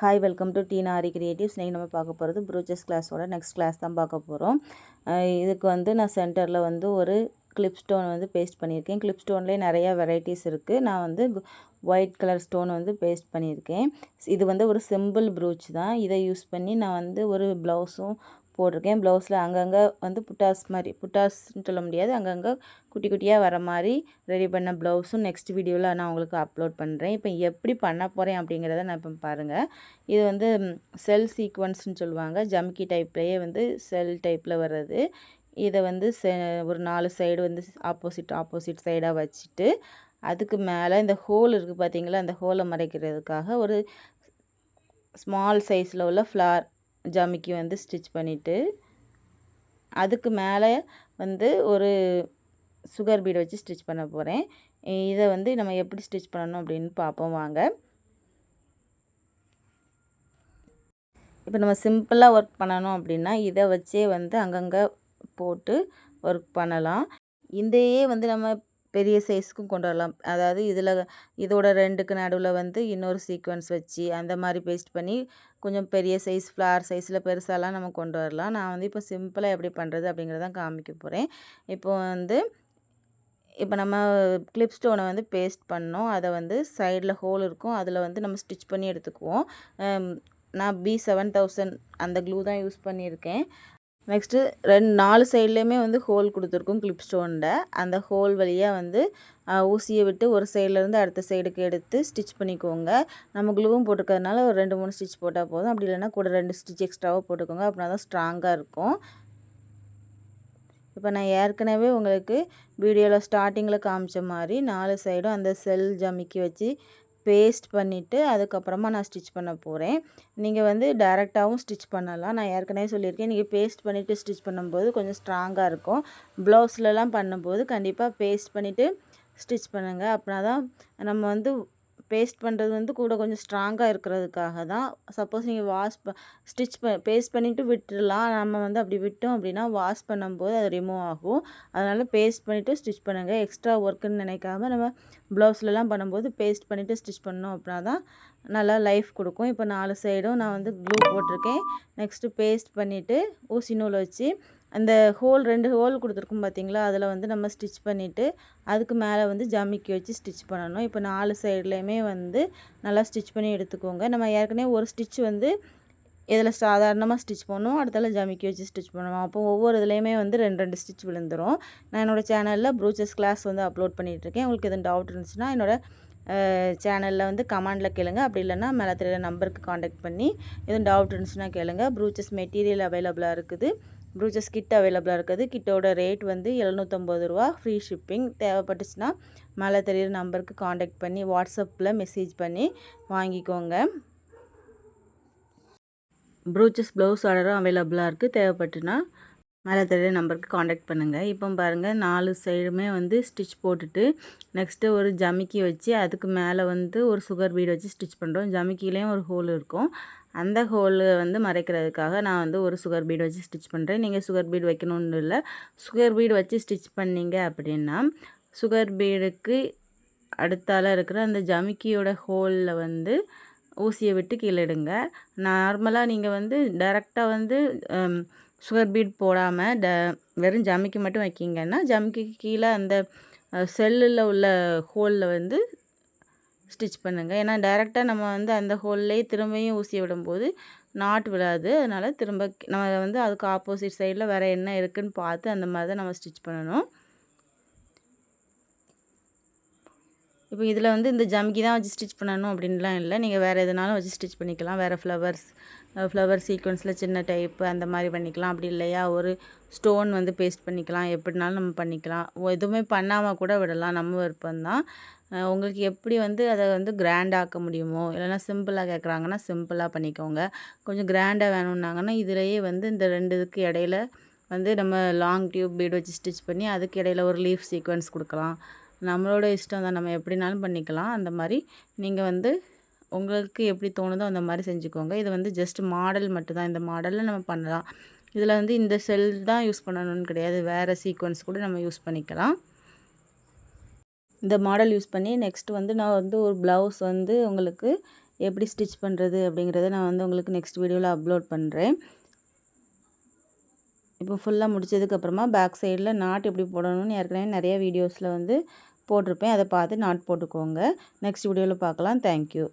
Hi welcome to Teena Aari creatives. இன்றைக்கி நம்ம பார்க்க போகிறது ப்ரூச்சஸ் கிளாஸோட நெக்ஸ்ட் கிளாஸ் தான் பார்க்க போகிறோம். இதுக்கு வந்து நான் சென்டரில் வந்து ஒரு கிளிப் ஸ்டோன் வந்து பேஸ்ட் பண்ணியிருக்கேன். கிளிப் ஸ்டோன்லேயே நிறையா வெரைட்டிஸ் இருக்குது. நான் வந்து ஒயிட் கலர் ஸ்டோன் வந்து பேஸ்ட் பண்ணியிருக்கேன். இது வந்து ஒரு சிம்பிள் ப்ரூச் தான். இதை யூஸ் பண்ணி நான் வந்து ஒரு ப்ளவுஸும் போட்டிருக்கேன். ப்ளவுஸில் அங்கங்கே வந்து புட்டாஸ்ன்னு சொல்ல முடியாது, அங்கங்கே குட்டி குட்டியாக வர மாதிரி ரெடி பண்ண ப்ளவுஸும் நெக்ஸ்ட் வீடியோவில் நான் உங்களுக்கு அப்லோட் பண்ணுறேன். இப்போ எப்படி பண்ண போகிறேன் அப்படிங்கிறத நான் இப்போ பாருங்கள். இது வந்து செல் சீக்வன்ஸ்னு சொல்லுவாங்க. ஜம்கி டைப்லேயே வந்து செல் டைப்பில் வர்றது. இதை வந்து ஒரு 4 சைடு வந்து ஆப்போசிட் சைடாக வச்சுட்டு, அதுக்கு மேலே இந்த ஹோல் இருக்குது பார்த்தீங்களா, அந்த ஹோலை மறைக்கிறதுக்காக ஒரு ஸ்மால் சைஸில் உள்ள ஃப்ளார் ஜமிக்கி வந்து ஸ்டிச் பண்ணிவிட்டு, அதுக்கு மேலே வந்து ஒரு சுகர் பீட் வச்சு ஸ்டிச் பண்ண போகிறேன். இதை வந்து நம்ம எப்படி ஸ்டிச் பண்ணணும் அப்படின்னு பார்ப்போம் வாங்க. இப்போ நம்ம சிம்பிளாக ஒர்க் பண்ணணும் அப்படின்னா இதை வச்சே வந்து அங்கங்கே போட்டு ஒர்க் பண்ணலாம். இதையே வந்து நம்ம பெரிய சைஸுக்கும் கொண்டு வரலாம். அதாவது இதோட 2க்கு நடுவில் வந்து இன்னொரு சீக்வன்ஸ் வச்சு அந்த மாதிரி பேஸ்ட் பண்ணி கொஞ்சம் பெரிய சைஸ் ஃப்ளார் சைஸில் பெருசாலாம் நம்ம கொண்டு வரலாம். நான் வந்து இப்போ சிம்பிளாக எப்படி பண்ணுறது அப்படிங்கிறதான் காமிக்க போகிறேன். இப்போ நம்ம கிளிப் ஸ்டோனை வந்து பேஸ்ட் பண்ணோம். அதை வந்து சைடில் ஹோல் இருக்கும், அதில் வந்து நம்ம ஸ்டிச் பண்ணி எடுத்துக்குவோம். நான் B7000 அந்த க்ளூ தான் யூஸ் பண்ணியிருக்கேன். நெக்ஸ்ட்டு 4 சைட்லேயுமே வந்து ஹோல் கொடுத்துருக்கோம் கிளிப் ஸ்டோனில். அந்த ஹோல் வழியாக வந்து ஊசியை விட்டு ஒரு சைட்லேருந்து அடுத்த சைடுக்கு எடுத்து ஸ்டிச் பண்ணிக்கோங்க. நம்ம க்ளூவும் போட்டுக்கிறதுனால ஒரு 2-3 ஸ்டிச் போட்டால் போதும். அப்படி இல்லைன்னா கூட 2 ஸ்டிச் எக்ஸ்ட்ராவாக போட்டுக்கோங்க. அப்படின்னா தான் ஸ்ட்ராங்காக இருக்கும். இப்போ நான் ஏற்கனவே உங்களுக்கு வீடியோவில் ஸ்டார்டிங்கில் காமிச்ச மாதிரி 4 சைடும் அந்த செல் ஜமிக்கி வச்சு பேஸ்ட் பண்ணிவிட்டு அதுக்கப்புறமா நான் ஸ்டிச் பண்ண போகிறேன். நீங்கள் வந்து டைரெக்டாகவும் ஸ்டிச் பண்ணலாம். நான் ஏற்கனவே சொல்லியிருக்கேன், நீங்கள் பேஸ்ட் பண்ணிவிட்டு ஸ்டிச் பண்ணும்போது கொஞ்சம் ஸ்ட்ராங்காக இருக்கும். ப்ளவுஸ்லலாம் பண்ணும்போது கண்டிப்பாக பேஸ்ட் பண்ணிவிட்டு ஸ்டிச் பண்ணுங்கள். அப்படின்னா தான் நம்ம வந்து பேஸ்ட் பண்ணுறது வந்து கூட கொஞ்சம் ஸ்ட்ராங்காக இருக்கிறதுக்காக தான். சப்போஸ் நீங்கள் பேஸ்ட் பண்ணிவிட்டு விட்டுடலாம். நம்ம வந்து அப்படி விட்டோம் அப்படின்னா வாஷ் பண்ணும்போது அது ரிமூவ் ஆகும். அதனால் பேஸ்ட் பண்ணிவிட்டு ஸ்டிச் பண்ணுங்கள். எக்ஸ்ட்ரா ஒர்க்குன்னு நினைக்காம நம்ம ப்ளவுஸ்லலாம் பண்ணும்போது பேஸ்ட் பண்ணிவிட்டு ஸ்டிச் பண்ணோம் அப்படின்னா தான் நல்லா லைஃப் கொடுக்கும். இப்போ 4 சைடும் நான் வந்து க்ளூ போட்டிருக்கேன். நெக்ஸ்ட்டு பேஸ்ட் பண்ணிவிட்டு ஊசி நூல் வச்சு அந்த 2 ஹோல் கொடுத்துருக்கும் பார்த்தீங்களா, அதில் வந்து நம்ம ஸ்டிச் பண்ணிவிட்டு அதுக்கு மேலே வந்து ஜமிக்கி வச்சு ஸ்டிச் பண்ணணும். இப்போ 4 சைட்லேயுமே வந்து நல்லா ஸ்டிச் பண்ணி எடுத்துக்கோங்க. நம்ம ஏற்கனவே ஒரு ஸ்டிச் வந்து இதில் சாதாரணமாக ஸ்டிச் பண்ணுவோம், அடுத்தால ஜமிக்கி வச்சு ஸ்டிச் பண்ணுவோம். அப்போ ஒவ்வொரு இதுலேயுமே வந்து 2 ஸ்டிச் விழுந்துடும். நான் என்னோடய சேனலில் ப்ரூச்சஸ் கிளாஸ் வந்து அப்லோட் பண்ணிகிட்ருக்கேன். உங்களுக்கு எதுவும் டவுட் இருந்துச்சுன்னா என்னோடய சேனலில் வந்து கமெண்டில் கேளுங்க. அப்படி இல்லைன்னா மேலே தெரியல நம்பருக்கு காண்டாக்ட் பண்ணி எதுவும் டவுட் இருந்துச்சுன்னா கேளுங்க. ப்ரூச்சஸ் மெட்டீரியல் அவைலபிளாக இருக்குது. ப்ரூச்சஸ் கிட் அவைலபிளாக இருக்குது. கிட்டோட ரேட் வந்து 750 ரூபா. Free shipping. தேவைப்பட்டுச்சுன்னா மேலே தெரியிற நம்பருக்கு காண்டாக்ட் பண்ணி வாட்ஸ்அப்பில் மெசேஜ் பண்ணி வாங்கிக்கோங்க. ப்ரூச்சஸ் ப்ளவுஸ் ஆர்டரும் அவைலபிளாக இருக்குது. தேவைப்பட்டுன்னா மேலே தெரியிற நம்பருக்கு காண்டாக்ட் பண்ணுங்கள். இப்போ பாருங்கள், 4 சைடுமே வந்து ஸ்டிச் போட்டுட்டு நெக்ஸ்ட்டு ஒரு ஜமிக்கி வச்சு அதுக்கு மேலே வந்து ஒரு சுகர் பீட் வச்சு ஸ்டிச் பண்ணுறோம். ஜமிக்கிலேயும் ஒரு ஹோல் இருக்கும். அந்த ஹோலு வந்து மறைக்கிறதுக்காக நான் வந்து ஒரு சுகர் பீட் வச்சு ஸ்டிச் பண்ணுறேன். நீங்கள் சுகர் பீட் வைக்கணும்னு இல்லை. சுகர் பீட் வச்சு ஸ்டிச் பண்ணிங்க அப்படின்னா சுகர் பீடுக்கு அடுத்தால இருக்கிற அந்த ஜமிக்கியோட ஹோலில் வந்து ஊசியை விட்டு கீழே எடுங்க. நார்மலாக நீங்கள் வந்து டைரெக்டாக வந்து சுகர் பீட் போடாமல் வெறும் ஜமிக்கி மட்டும் வைக்கிங்கன்னா ஜமிக்கிக்கு கீழே அந்த செல்லில் உள்ள ஹோலில் வந்து ஸ்டிச் பண்ணுங்கள். ஏன்னா டைரெக்டாக நம்ம வந்து அந்த ஹோல்லையே திரும்பியும் ஊசியை விடும்போது நாட் விடாது. அதனால் திரும்ப நம்ம வந்து அதுக்கு ஆப்போசிட் சைடில் வேறு என்ன இருக்குதுன்னு பார்த்து அந்த மாதிரி தான் நம்ம ஸ்டிச் பண்ணணும். இப்போ இதில் வந்து இந்த ஜமிக்கி தான் வச்சு ஸ்டிச் பண்ணணும் அப்படின்லாம் இல்லை. நீங்கள் வேறு எதுனாலும் வச்சு ஸ்டிச் பண்ணிக்கலாம். வேறு ஃப்ளவர் சீக்வன்ஸில் சின்ன டைப்பு அந்த மாதிரி பண்ணிக்கலாம். அப்படி இல்லையா ஒரு ஸ்டோன் வந்து பேஸ்ட் பண்ணிக்கலாம். எப்படினாலும் நம்ம பண்ணிக்கலாம். எதுவுமே பண்ணாமல் கூட விடலாம், நம்ம விருப்பம்தான். உங்களுக்கு எப்படி வந்து அதை வந்து கிராண்டாக்க முடியுமோ, இல்லைனா சிம்பிளாக கேட்குறாங்கன்னா சிம்பிளாக பண்ணிக்கோங்க. கொஞ்சம் கிராண்டாக வேணும்னாங்கன்னா இதிலேயே வந்து இந்த 2 இதுக்கு இடையில வந்து நம்ம லாங் டியூப் பீட் வச்சு ஸ்டிச் பண்ணி அதுக்கு இடையில ஒரு லீஃப் சீக்வன்ஸ் கொடுக்கலாம். நம்மளோட இஷ்டம் தான், நம்ம எப்படினாலும் பண்ணிக்கலாம். அந்த மாதிரி நீங்கள் வந்து உங்களுக்கு எப்படி தோணுதோ அந்த மாதிரி செஞ்சுக்கோங்க. இது வந்து ஜஸ்ட் மாடல் மட்டும்தான். இந்த மாடலில் நம்ம பண்ணலாம். இதில் வந்து இந்த செல் தான் யூஸ் பண்ணணும்னு கிடையாது, வேறு சீக்வன்ஸ் கூட நம்ம யூஸ் பண்ணிக்கலாம். இந்த மாடல் யூஸ் பண்ணி நெக்ஸ்ட்டு வந்து நான் வந்து ஒரு ப்ளவுஸ் வந்து உங்களுக்கு எப்படி ஸ்டிச் பண்ணுறது அப்படிங்கிறத நான் வந்து உங்களுக்கு நெக்ஸ்ட் வீடியோவில் அப்லோட் பண்ணுறேன். இப்போ ஃபுல்லாக முடிச்சதுக்கப்புறமா பேக் சைடில் நாட் எப்படி போடணும்னு ஏற்கனவே நிறைய வீடியோஸில் வந்து போட்டிருப்பேன். அதை பார்த்து நாட் போட்டுக்கோங்க. நெக்ஸ்ட் வீடியோவில் பார்க்கலாம். தேங்க்யூ.